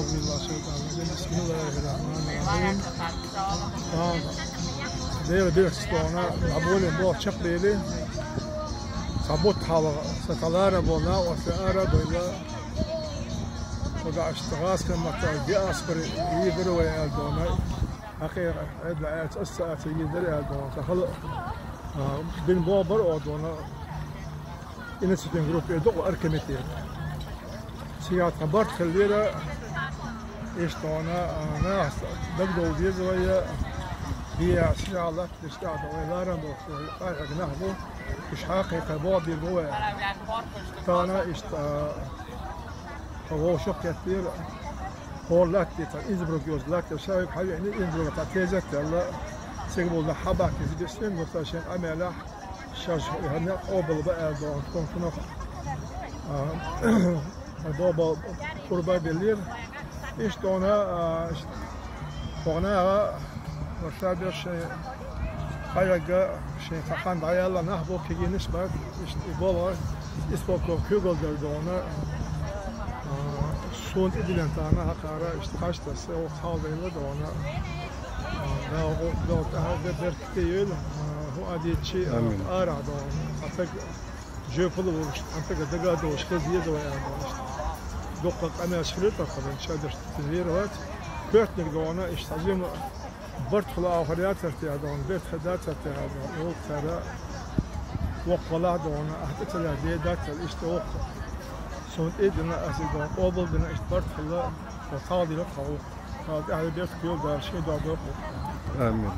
بسم الله الرحمن الرحيم. دير ستونا عبولي بو شقليلي صبوت حوا ستلارا بونا وسأرا بيلا ودا اشتغاس كما تاجي أسبر يدروا يا دونا أخيرا عدل عيات الساعة يدروا يا دونا تخلق بين بابر أو دونا إنسيتين جروب يدق أركمتين سيات خبرت خلينا إيش دونا ناس بدو بيزويا هي سيالة تشتغل ويلارا بوصل قاعد نهبو مش حقيقة بابي بوا تانا إيش هو شو كثير هو لاتي إنزبروك يوز لاتي شايف حاجة يعني إنزبروك تعتزت الله سيقول لحبك يزيدين مستشفى أملاح شاش هنا قبل بقى دون كنا بابا قربا بالليل إيش دونا فوقنا وشابير شيء حاجة شيء فخان بعيالله نهبو كي نسبة إيش يبغى يسبق كوجل دونا سون إدلين تانا هكارا اشتغلت سو خالد دونا لو هذا بركتيل هو أدي شيء أرى دونا أنتك جوفلو أنتك دقادو وشكل زيادة ويا دقق أنا شفرت أخذ شادر تزير وقت كرتنك دونا اشتغلين برد خلا آخریت ترتیب دون بیت خدات ترتیب دون او ترا وقلا دون احتیاج لديه دات الاشتوق سون ایدنا اصل دون قابل دون اشتبرت خلا وصادي لقاو هذا بیت کیو داشتی دادو آمین